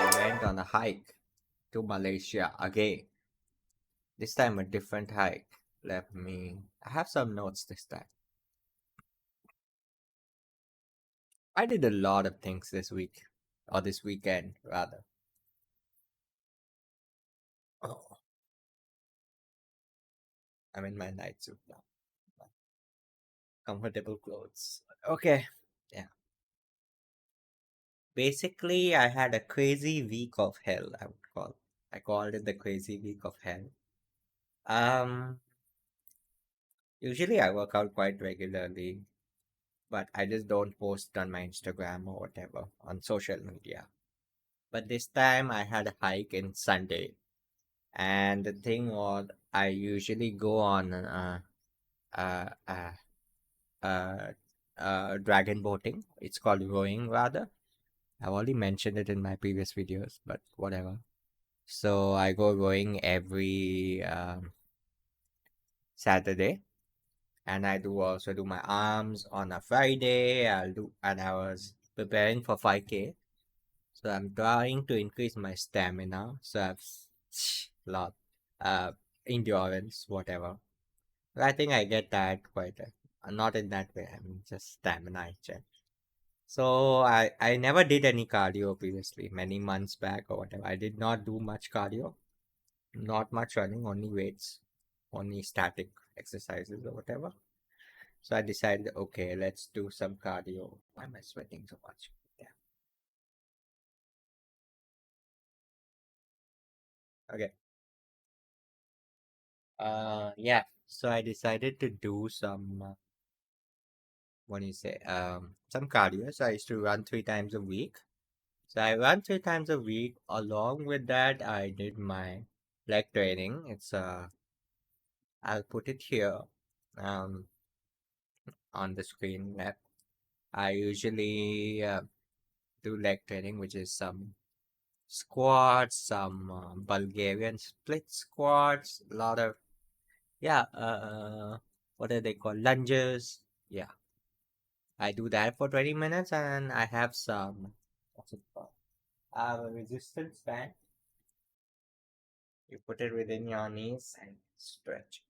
I went on a hike to Malaysia again. This time a different hike. I have some notes this time. I did a lot of things this week, or this weekend, rather. Oh, I'm in my night suit now. Comfortable clothes. Okay. Yeah. Basically, I had a crazy week of hell, I would call. I called it the crazy week of hell. Um, Usually I work out quite regularly, but I just don't post on my Instagram or whatever on social media. But this time I had a hike in Sunday, and the thing was, I usually go on uh, uh, uh, dragon boating. It's called rowing, rather. I've already mentioned it in my previous videos, but whatever. So I go rowing every Saturday, and I do also do my arms on a Friday. And I was preparing for 5K, so I'm trying to increase my stamina. So I've lot uh endurance, whatever. But I think I get that quite not in that way. I mean just stamina in general. So I never did any cardio previously, many months back or whatever. I did not do much cardio, not much running, only weights, only static exercises or whatever. So I decided, okay, let's do some cardio. Why am I sweating so much? Yeah. Okay. Yeah. So I decided to do some, what do you say? Some cardio. So I used to run 3 times a week. So I run 3 times a week. Along with that, I did my leg training. I'll put it here, um, on the screen. I usually do leg training, which is some squats, some Bulgarian split squats, a lot of, yeah, what are they called? Lunges. Yeah, I do that for 20 minutes and I have some, what's it called? I have a resistance band. You put it within your knees and stretch it.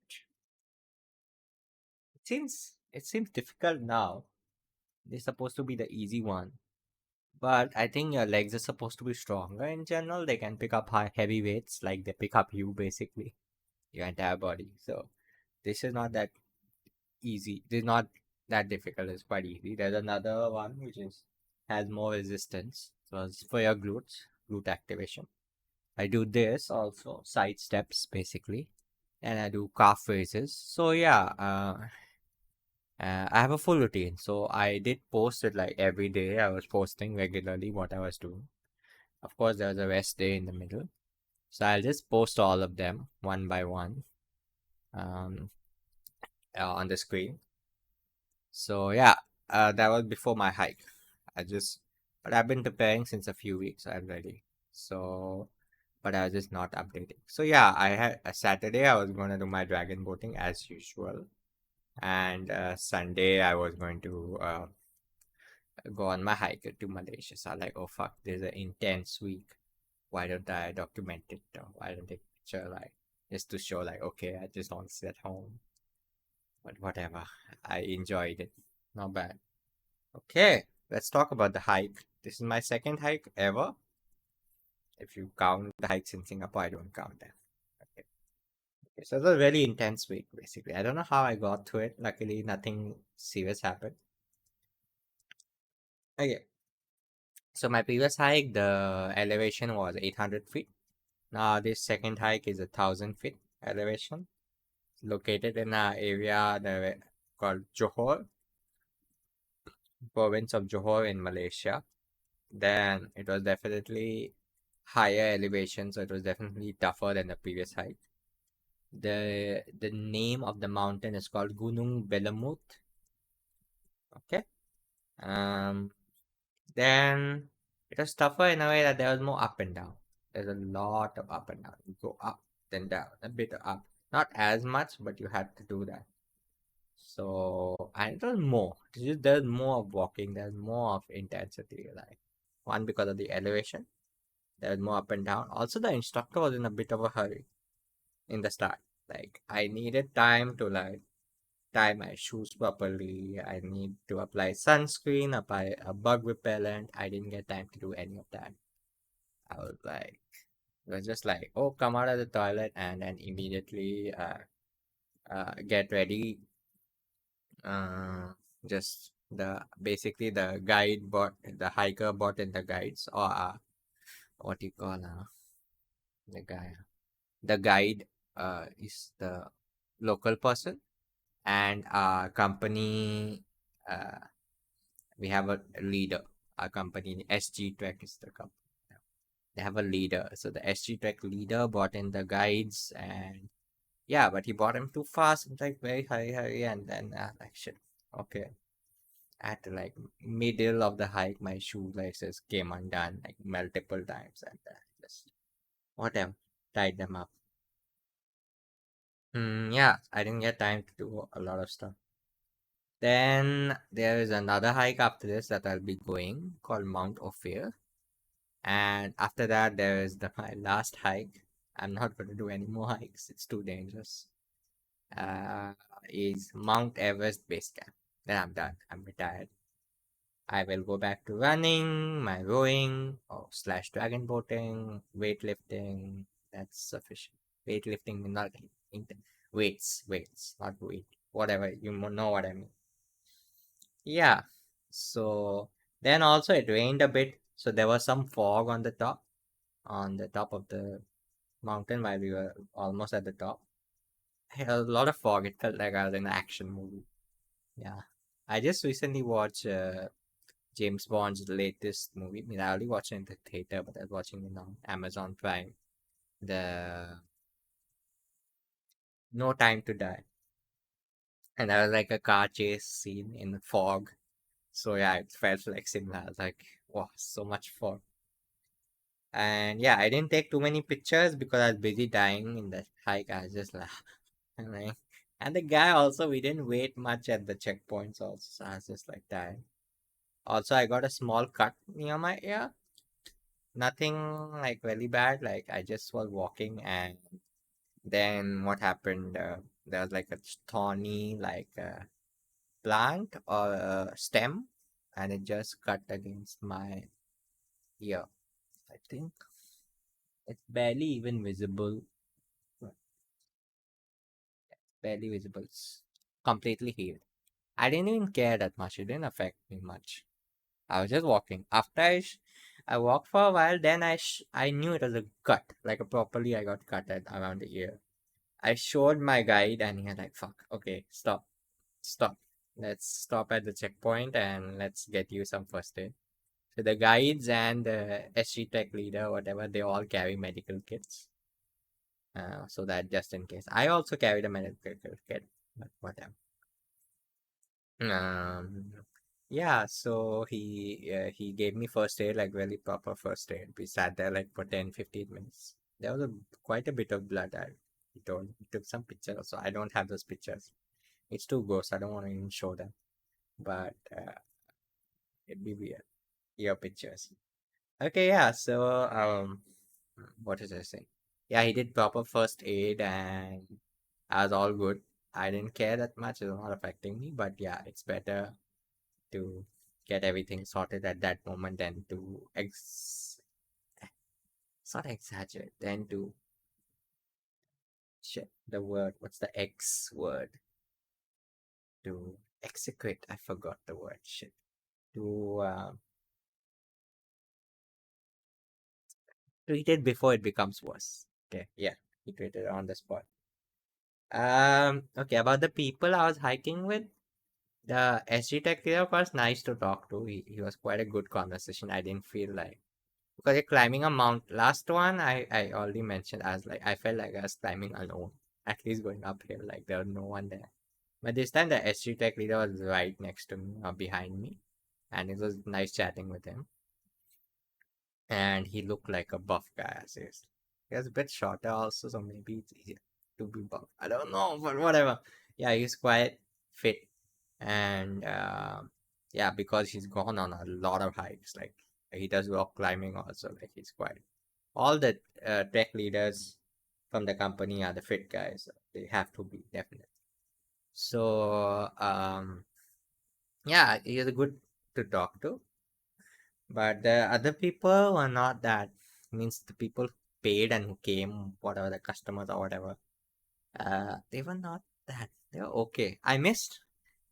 It seems difficult now. It's supposed to be the easy one. But I think your legs are supposed to be stronger in general. They can pick up heavy weights, like they pick up you basically, your entire body. So this is not that easy. This is not that difficult. It's quite easy. There's another one which is has more resistance. So it's for your glute activation. I do this also, side steps basically, and I do calf raises. So yeah, I have a full routine. So I did post it like every day. I was posting regularly what I was doing. Of course, there was a rest day in the middle. So I'll just post all of them one by one, um, on the screen. So yeah, that was before my hike. But I've been preparing since a few weeks. I'm ready. So, but I was just not updating. So yeah, I had a Saturday. I was going to do my dragon boating as usual, and Sunday I was going to go on my hike to Malaysia. So I'm like, oh fuck, this is an intense week. Why don't I document it? Or why don't I take a picture, like just to show, like, okay, I just don't sit at home. But whatever, I enjoyed it. Not bad. Okay, let's talk about the hike. This is my second hike ever. If you count the hikes in Singapore, I don't count them. Okay. Okay, so it was a really intense week, basically. I don't know how I got through it. Luckily, nothing serious happened. Okay, so my previous hike, the elevation was 800 feet. Now, this second hike is 1,000 feet elevation, located in an area called Johor, province of Johor in Malaysia. Then it was definitely higher elevation, so it was definitely tougher than the previous hike. The name of the mountain is called Gunung Belumut. Okay. Um. Then it was tougher in a way that there was more up and down. There's a lot of up and down. You go up, then down, a bit up. Not as much, but you had to do that. So, and it was more. There's more of walking. There's more of intensity. Like one because of the elevation. There's more up and down. Also, the instructor was in a bit of a hurry in the start. Like I needed time to like tie my shoes properly. I need to apply sunscreen, apply a bug repellent. I didn't get time to do any of that. I was like, it was just like, oh, come out of the toilet and then immediately get ready. Uh, just basically the guide bot, the hiker bot in the guides, or what do you call the guy? The guide is the local person, and our company, uh, we have a leader. Our company, SG Trek is the company. They have a leader. So the SG Trek leader brought in the guides, and yeah, but he brought him too fast. It's like very hurry, and then like shit. Okay, at like middle of the hike, my shoelaces came undone like multiple times, and just whatever, tied them up. Yeah, I didn't get time to do a lot of stuff. Then there is another hike after this that I'll be going called Mount Ophir. And after that, there is my last hike. I'm not going to do any more hikes. It's too dangerous. Uh, is Mount Everest Base Camp. Then I'm done. I'm retired. I will go back to running, my rowing, or slash dragon boating, weightlifting. That's sufficient. Weightlifting, not weights, not weight. Whatever, you know what I mean. Yeah. So then also it rained a bit. So there was some fog on the top of the mountain while we were almost at the top. Had a lot of fog. It felt like I was in an action movie. Yeah. I just recently watched James Bond's latest movie. I mean, I only watched it in the theater, but I was watching it on Amazon Prime. The No Time to Die. And that was like a car chase scene in the fog. So yeah, it felt like similar. I was like, wow, so much fog. And yeah, I didn't take too many pictures because I was busy dying in the hike. I was just like, and and the guy also, we didn't wait much at the checkpoints also. So I was just like dying. Also, I got a small cut near my ear. Nothing like really bad. Like I just was walking, and then what happened? There was like a thorny like plant or a stem, and it just cut against my ear. I think it's barely even visible. Barely visible. It's completely healed. I didn't even care that much. It didn't affect me much. I was just walking. After I walked for a while, then I knew it was a cut. Like a properly, I got cut at around the ear. I showed my guide, and he was like, "Fuck. Okay, stop, stop. Let's stop at the checkpoint and let's get you some first aid." So the guides and the SG Tech leader, whatever, they all carry medical kits. So that just in case. I also carried a medical kit, but whatever. Um, yeah, so he gave me first aid, like really proper first aid. We sat there like for 10-15 minutes. There was quite a bit of blood. He told he took some pictures, so I don't have those pictures. It's too gross. I don't want to even show them. But it'd be weird. Your pictures. Okay, yeah. So what did I say? Yeah, he did proper first aid, and I was all good. I didn't care that much. It was not affecting me, but yeah, it's better to get everything sorted at that moment than to it's not exaggerate, then to shit the word. What's the X word? To execrate. I forgot the word. Shit. To treat it before it becomes worse. Okay, yeah, he treated it on the spot. Okay, about the people I was hiking with. The SG Tech leader was nice to talk to. He was quite a good conversation. I didn't feel like because you're climbing a mount. Last one I already mentioned as like I felt like I was climbing alone. At least going uphill, like there was no one there. But this time the SG Tech leader was right next to me or behind me, and it was nice chatting with him. And he looked like a buff guy, seriously. He was a bit shorter also, so maybe it's easier to be buff. I don't know, but whatever. Yeah, he's quiet. fit, and yeah, because he's gone on a lot of hikes. Like he does rock climbing also. Like he's quite all the tech leaders from the company are the fit guys. They have to be definitely. So yeah, he is good to talk to. But the other people were not that. Means the people who paid and who came, whatever the customers or whatever, they were not that. They were okay. I missed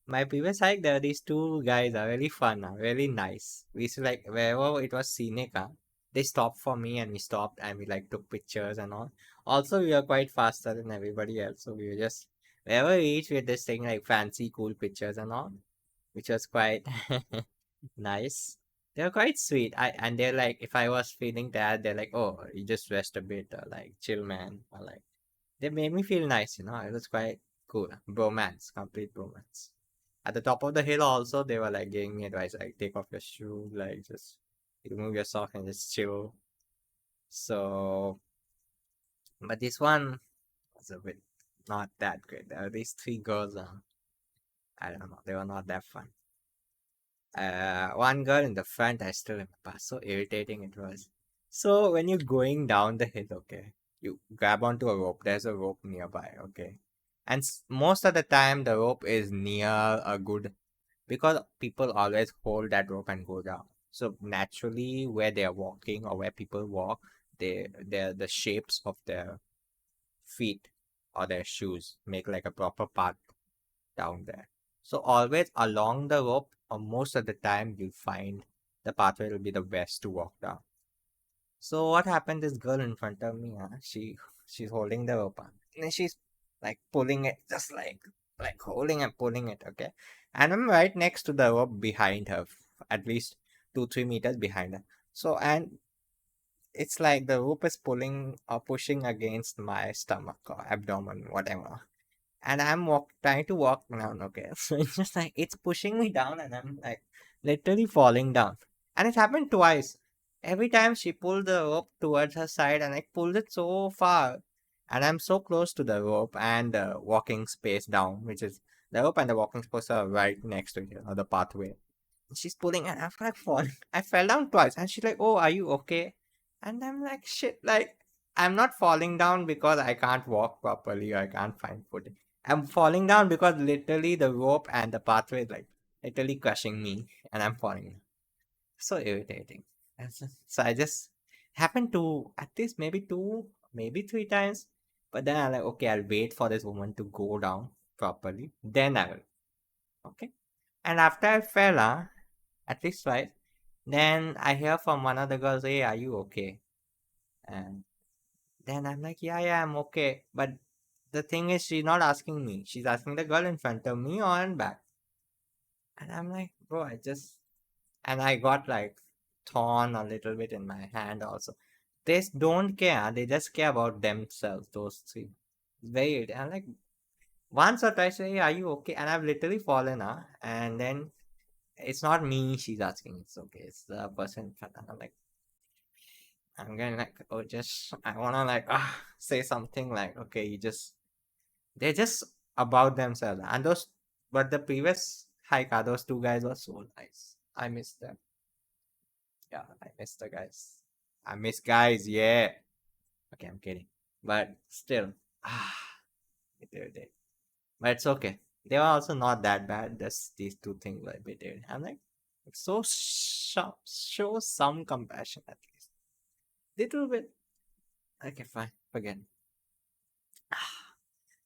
my previous hike. There were these two guys are really fun, really nice. We used to like wherever it was scenic, they stopped for me and we stopped and we like took pictures and all. Also, we were quite faster than everybody else, so we were just wherever we reached, we were just taking like fancy, cool pictures and all, which was quite nice. They're quite sweet. And they're like, if I was feeling bad, they're like, oh, you just rest a bit, or like, chill, man, or like, they made me feel nice. It was quite cool. Bromance, complete bromance. At the top of the hill, also, they were like giving me advice, like, take off your shoe, like, just remove your sock and just chill. So, but this one was a bit not that great. There were these three girls, I don't know, they were not that fun. One girl in the front, I still remember. So irritating it was. So when you're going down the hill, okay, you grab onto a rope. There's a rope nearby, okay, and most of the time the rope is near a good because people always hold that rope and go down. So naturally, where they are walking or where people walk, the shapes of their feet or their shoes make like a proper path down there. So always along the rope, or most of the time, you'll find the pathway will be the best to walk down. So what happened? This girl in front of me, she's holding the rope, and then she's like pulling it, just like holding and pulling it. Okay, and I'm right next to the rope behind her, at least 2-3 meters behind her. So and it's like the rope is pulling or pushing against my stomach or abdomen, whatever, and I'm trying to walk down. Okay, so it's just like it's pushing me down, and I'm like literally falling down. And it happened twice. Every time she pulled the rope towards her side, and I pulled it so far, and I'm so close to the rope and the walking space down, which is the rope and the walking space are right next to each other, the pathway. She's pulling and I'm like falling. I fell down twice and she's like, oh, are you okay? And I'm like, shit, like, I'm not falling down because I can't walk properly or I can't find footing. I'm falling down because literally the rope and the pathway is like literally crushing me and I'm falling down. So irritating. So I just happened to at least maybe two, maybe three times. But then I'm like, okay, I'll wait for this woman to go down properly. Then I will. Okay. And after I fell, at least twice. Then I hear from one of the girls, hey, are you okay? And then I'm like, yeah, I'm okay. But the thing is, she's not asking me. She's asking the girl in front of me on back. And I'm like, bro, and I got like torn a little bit in my hand also. Don't care. They just care about themselves, those three. Very, I'm like, once or twice, hey, are you okay? And I've literally fallen, and then it's not me she's asking. It's okay. It's the person in front. And I'm like, I'm gonna like, oh, just I wanna like say something like, okay, they're just about themselves. And but the previous hiker, those two guys were so nice. I miss them. Yeah, I miss the guys. I miss guys. Yeah. Okay, I'm kidding. But still, ah, it. But it's okay. They were also not that bad. Just these two things were a bit irritating. I'm like, show some compassion at least. Little bit. Okay, fine. Forget.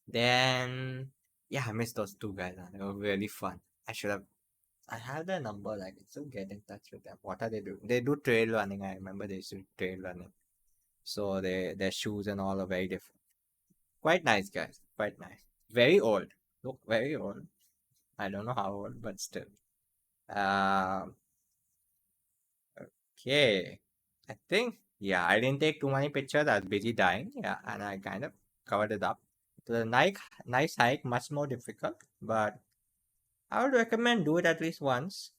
Then, yeah, I miss those two guys. They were really fun. I have their number. Like, so get in touch with them. What are they doing? They do trail running. I remember they used to do trail running. So their shoes and all are very different. Quite nice guys. Quite nice. Very old. Look very old. I don't know how old, but still. Um. Okay. I think. Yeah, I didn't take too many pictures. I was busy dying. Yeah, and I kind of covered it up. It was a nice hike, much more difficult, but I would recommend do it at least once.